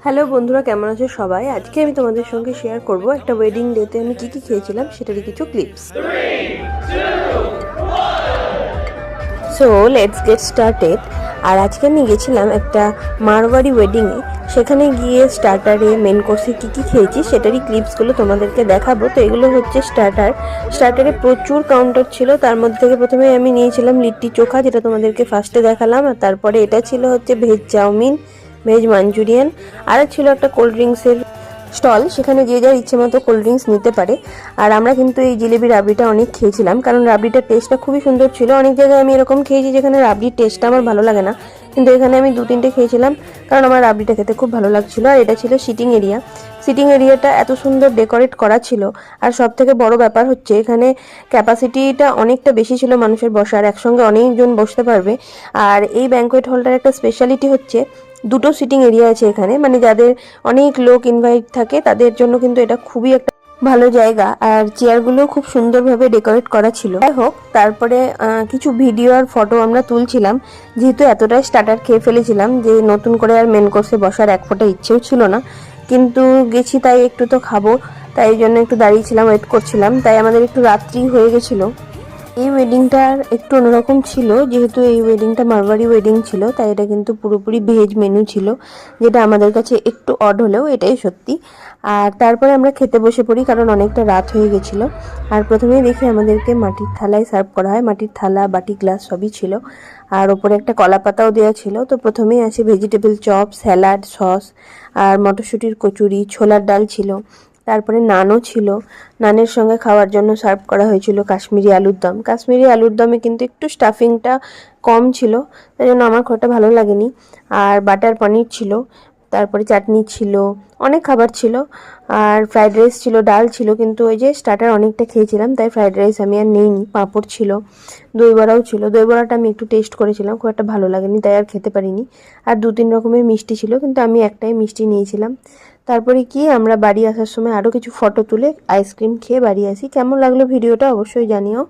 Hello বন্ধুরা, কেমন আছো সবাই? আজকে আমি তোমাদের সঙ্গে শেয়ার করব একটা ওয়েডিং ডেতে আমি কি কি খেয়েছিলাম সেটারই কিছু clips. So let's get started. আর আজকে আমি গেছিলাম একটা মারওয়াড়ি ওয়েডিংয়ে। সেখানে গিয়ে স্টার্টারে মেন কোর্সে কী কী খেয়েছি সেটারই ক্লিপসগুলো তোমাদেরকে দেখাবো। তো এগুলো হচ্ছে স্টার্টারে প্রচুর কাউন্টার ছিল। তার মধ্যে থেকে প্রথমে আমি নিয়েছিলাম লিট্টি চোখা, যেটা তোমাদেরকে ফার্স্টে দেখালাম। আর তারপরে এটা ছিল হচ্ছে ভেজ চাউমিন, ভেজ মাঞ্চুরিয়ান, আর ছিল একটা কোল্ড ড্রিঙ্কসের স্টল। সেখানে যে যার ইচ্ছে মতো কোল্ড ড্রিঙ্কস নিতে পারে। আর আমরা কিন্তু এই জিলেবি রাবড়িটা অনেক খেয়েছিলাম, কারণ রাবড়িটার টেস্টটা খুবই সুন্দর ছিল। অনেক জায়গায় আমি এরকম খেয়েছি যেখানে রাবড়ির টেস্টটা আমার ভালো লাগে না, কিন্তু এখানে আমি 2-3টে খেয়েছিলাম কারণ আমার রাবড়িটা খেতে খুব ভালো লাগছিল। আর এটা ছিল সিটিং এরিয়াটা এত সুন্দর ডেকোরেট করা ছিল। আর সব থেকে বড় ব্যাপার হচ্ছে এখানে ক্যাপাসিটিটা অনেকটা বেশি ছিল মানুষের বসার, একসঙ্গে অনেকজন বসতে পারবে। আর এই ব্যাঙ্কোয়েট হলটার একটা স্পেশালিটি হচ্ছে দুটো সিটিং এরিয়া আছে এখানে, মানে যাদের অনেক লোক ইনভাইট থাকে তাদের জন্য কিন্তু এটা খুবই একটা ভালো জায়গা। আর চেয়ারগুলো খুব সুন্দরভাবে ডেকোরেট করা ছিল। যাই হোক, তারপরে কিছু ভিডিও আর ফটো আমরা তুলছিলাম, যেহেতু এতটাই স্টার্টার খেয়ে ফেলেছিলাম যে নতুন করে আর মেন কোর্সে বসার এক ফোঁটা ইচ্ছেও ছিল না। কিন্তু গেছি তাই একটু তো খাবো, তাই জন্য একটু দাঁড়িয়েছিলাম, ওয়েট করছিলাম। তাই আমাদের একটু রাত্রি হয়ে গেছিলো। এই ওয়েডিংটার একটু অন্যরকম ছিল, যেহেতু এই ওয়েডিংটা মারওয়াড়ি ওয়েডিং ছিল, তাই এটা কিন্তু পুরোপুরি ভেজ মেনু ছিল, যেটা আমাদের কাছে একটু অড হলেও এটাই সত্যি। আর তারপরে আমরা খেতে বসে পড়ি, কারণ অনেকটা রাত হয়ে গেছিল। আর প্রথমেই দেখি আমাদেরকে মাটির থালায় সার্ভ করা হয়। মাটির থালা, বাটি, গ্লাস সবই ছিল। আর ওপরে একটা কলা পাতাও দেওয়া ছিল। তো প্রথমেই আসে ভেজিটেবল চপ, স্যালাড, সস, আর মটরশুঁটির কচুরি, ছোলার ডাল ছিল। তারপরে নানও ছিল। নানের সঙ্গে খাওয়ার জন্য সার্ভ করা হয়েছিল কাশ্মীরি আলুর দম। কাশ্মীরি আলুর দমে কিন্তু একটু স্টাফিংটা কম ছিল, তাই জন্য আমার খুব একটা ভালো লাগেনি। আর বাটার পনির ছিল, তারপরে চাটনি ছিল, অনেক খাবার ছিল। আর ফ্রাইড রাইস ছিল, ডাল ছিল, কিন্তু ওই যে স্টার্টার অনেকটা খেয়েছিলাম তাই ফ্রাইড রাইস আমি আর নেইনি। পাঁপড় ছিল, দই বড়াও ছিল। দই বড়াটা আমি একটু টেস্ট করেছিলাম, খুব একটা ভালো লাগেনি, তাই আর খেতে পারিনি। আর 2-3 রকমের মিষ্টি ছিল, কিন্তু আমি একটাই মিষ্টি নিয়েছিলাম। তারপরে কি আমরা বাড়ি আসার সময় আরও কিছু ফটো তুলে আইসক্রিম খেয়ে বাড়ি আসি। কেমন লাগলো ভিডিওটা অবশ্যই জানিও।